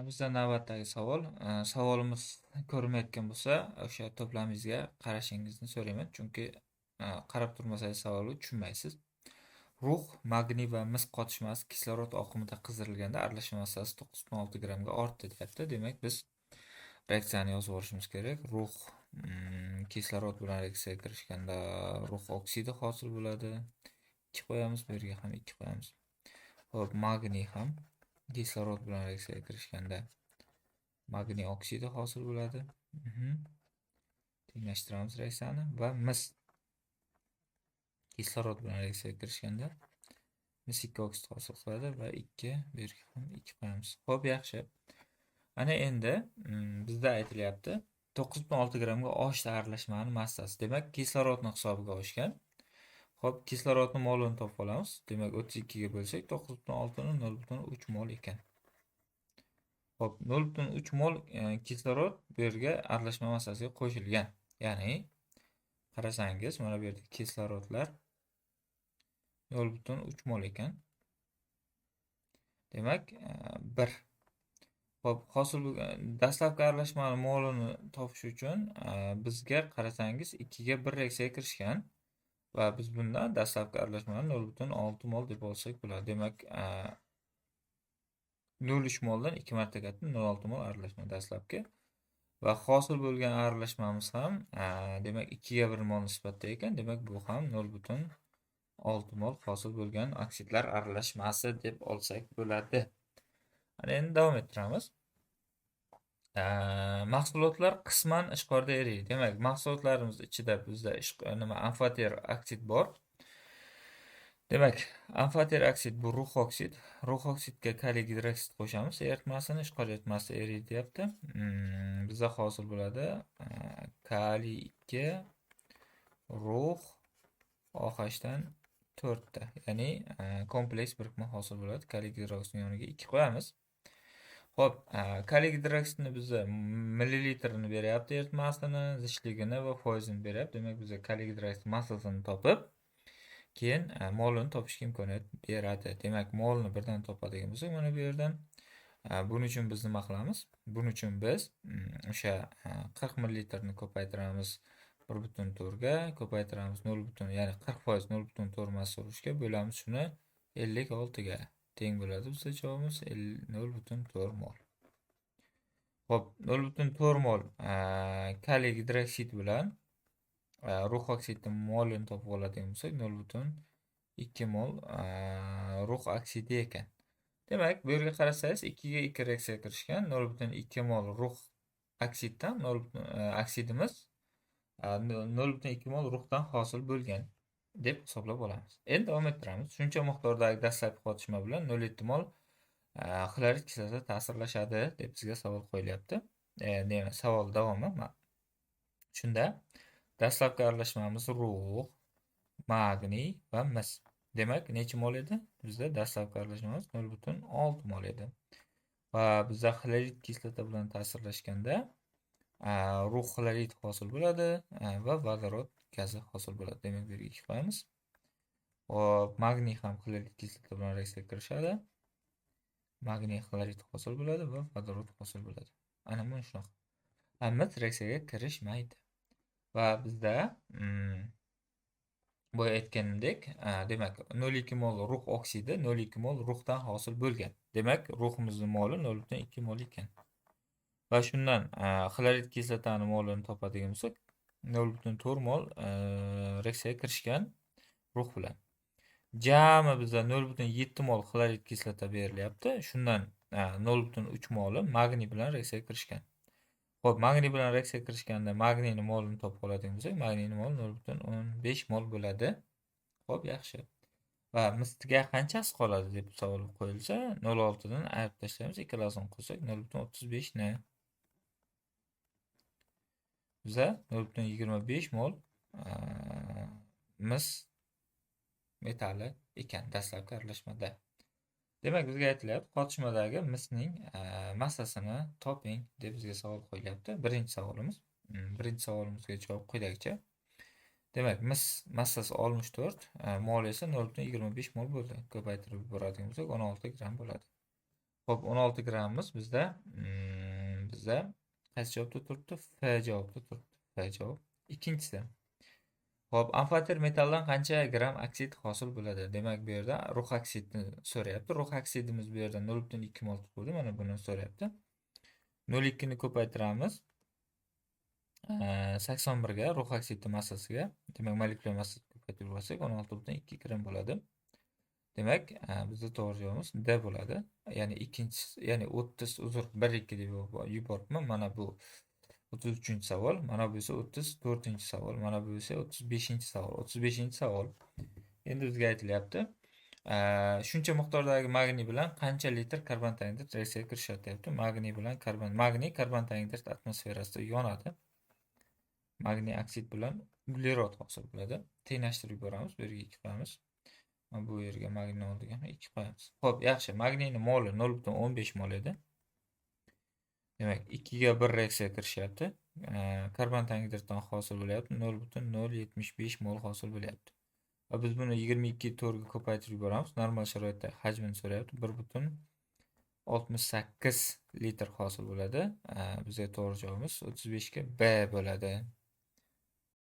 Bizda navbatdagi savol. Savolimiz ko'rinmayotgan bo'lsa, o'sha to'plamingizga qarashingizni so'rayman, chunki qarab turmasangiz savolni tushunmaysiz. Rux, magniy va mis qotishmasi kislorod oqimida qizirilganda aralashma massasi 9,6 grammga ortdi deyapti. Demak, biz reaksiyani yozib olishimiz kerak. Rux kislorod bilan reaksiyaga kirishganda rux oksidi hosil bo'ladi. 2 qo'yamiz, bu yerga ham 2 qo'yamiz. Xo'p, magniy ham kislorod bilan reaksiyaga kirishganda magniy oksidi hosil bo'ladi. Tenglashtiramiz reaksiyani va mis kislorod bilan reaksiyaga kirishganda mis 2 oksid hosil qiladi va 2 bu yerga ham 2 qo'yamiz. Xo'p, yaxshi. Ana endi bizda aytilyapti 9,6 grammga oshdi aralashmani massasi. Demak, kislorodni hisobiga oshgan. Xo'p, kislorodni molini topib olamiz. Demak, 32 ga bo'lsak 9,6 ni 0,3 mol ekan. Xo'p, 0,3 mol kislorod bu yerga aralashma massasiga qo'shilgan. Ya'ni qarasangiz, mana bu yerda kislorodlar 0,3 mol ekan. Demak, 1. Xo'p, hosil bo'lgan dastlabki aralashmani molini topish uchun bizga qarasangiz 2 ga 1 reaksiyaga kirishgan va biz bundan dastlabki aralashmani 0,6 mol deb olsak bo'ladi. Demak, 0,3 moldan 2 marta katta 0,6 mol aralashma dastlabki va hosil bo'lgan aralashmamiz ham demak 2 ga 1 mol nisbatda ekan. Demak, bu ham 0,6 mol hosil bo'lgan oksidlar aralashmasi deb olsak bo'ladi. Endi davom ettiramiz. Mahsulotlar qisman ishqorda eriydi. Demak, mahsulotlarimiz ichida bizda amfoter oksid bor. Demak, amfoter oksid bu rux oksid. Rux oksidga kaliy gidroksid qo'shamiz. Eritmasini ishqor eritmasi eriydi deyapti. Bizda hosil bo'ladi kaliy 2 rux OH dan 4 ta. Ya'ni kompleks birikma hosil bo'ladi. Kaliy gidroksidning yoniga 2 qo'yamiz. Xo'p, kaliy gidroksidni bizga millilitrini beryapti, eritmasini, zichlligini va foizini beryapti. Demak, bizga kaliy gidroksid massasini topib, keyin molini topishga imkoniyat beradi. Demak, molini birdan topadigan bo'lsak, mana bu yerdan buning uchun biz nima qilamiz? Buning uchun biz o'sha 40 millilitrni ko'paytiramiz 1,4 ga, ko'paytiramiz 0,, ya'ni 40% 0,4 massa urishga bo'lamiz shuni 56 ga. Teng bo'ladi bizda javobimiz 0,4 mol. Xo'p, 0,4 mol kaliy gidroksid bilan rux oksidning molini topib oladigan bo'lsak 0,2 mol rux oksidi ekan. Demak, bu yerga qarasangiz 2 ga 2 reaksiyaga kirishgan 0,2 mol rux oksiddan oksidimiz 0,2 mol ruhdan hosil bo'lgan deb hisoblab olamiz. Endi davom ettiramiz. Shuncha miqdordagi dastlabki qotishma bilan 0 ehtimol xlorid kislota ta'sirlashadi deb bizga savol qo'yilyapti. Savol davomi. Shunda dastlabki aralashmamiz rux, magniy va mis. Demak, necha mol edi? Bizda dastlabki aralashmamiz 0,6 mol edi. Va bizda xlorid kislota bilan ta'sirlashganda rux xlorid hosil bo'ladi va vodorod gazi hosil bo'ladi. Demak, bu yerga 2 qo'yamiz. Hop, magniy ham xlorid kislota bilan reaksiyaga kirishadi. Magniy xlorid hosil bo'ladi va vodorod hosil bo'ladi. Ana mana shunaqa. Mis reaksiyaga kirishmaydi. Va bizda boya aytganimdek, demak 0,2 mol rux oksidi 0,2 mol ruhdan hosil bo'lgan. Demak, ruhimizning moli 0,2 mol ekan. Va shundan xlorid kislotani molini topadigan bo'lsak 0,4 mol reaksiyaga kirishgan rux bilan. Jami bizda 0,7 mol xlorid kislota berilyapti. Shundan 0,3 moli magniy bilan reaksiyaga kirishgan. Xo'p, magniy bilan reaksiyaga kirishganda magniyning molini topib oladigan bo'lsak, magniyning moli 0,15 mol bo'ladi. Xo'p, yaxshi. Va misga qanchasi qoladi deb savol qo'yilsa, 0,6 dan ayirib tashlaymiz. Ikkalasini qo'shsak 0,35 ni. Bizda 0,25 mol mis metalli ekan dastlabki aralashmada. Demak, bizga aytilyapti, qotishmadagi misning massasini toping deb bizga savol qo'yilyapti. Birinchi savolimiz. Birinchi savolimizga javob quyidagicha. Demak, mis massasi 64, mol esa 0,25 mol bo'ldi. Ko'paytirib yuboradigan bo'lsak 16 gramm bo'ladi. Xo'p, 16 grammimiz bizda qaysi javobda turibdi? F javobda turibdi. F javob. Ikkinchisi. Xo'p, amfoter metalldan qancha gramm oksid hosil bo'ladi? Demak, bu yerda rux oksidni so'rayapti. Rux oksidimiz bu yerda 0,2 mol turibdi. Mana buni so'rayapti. 0,2 ni ko'paytiramiz. 81 ga rux oksidni massasiga, demak molekulyar massasini ko'paytirib olsak 16,2 gramm bo'ladi. Demak, bizda to'g'ri javobimiz D bo'ladi. Ya'ni ikkinchisi, ya'ni 30, uzr, 1-2 deb yuboribman. Mana bu 33-savol, mana bu esa 34-savol, mana bu esa 35-savol. 35-savol. Endi bizga aytilyapti, shuncha miqdordagi magniy bilan qancha litr karbon tangidrat reaksiyaga kirishadi deyapti. Magniy bilan karbon tangidrat atmosferasida yonadi. Magniy oksid bilan uglerod hosil bo'ladi. Tenglashtirib yuboramiz. Bu yerga 2 qo'yamiz. Bu yerga magniy oldiga 2 qo'yamiz. Xo'p, yaxshi. Magniyning moli 0,15 mol edi. Demak, 2 ga 1 reaksiyaga kirishyapti. Karbon tangidratdan hosil bo'lyapti 0,075 mol hosil bo'lyapti. Va biz buni 22 4 ga ko'paytirib yuboramiz. Normal sharoitda hajmini so'rayapti. 1,68 litr hosil bo'ladi. Bizga to'g'ri javobimiz 35 ga B bo'ladi.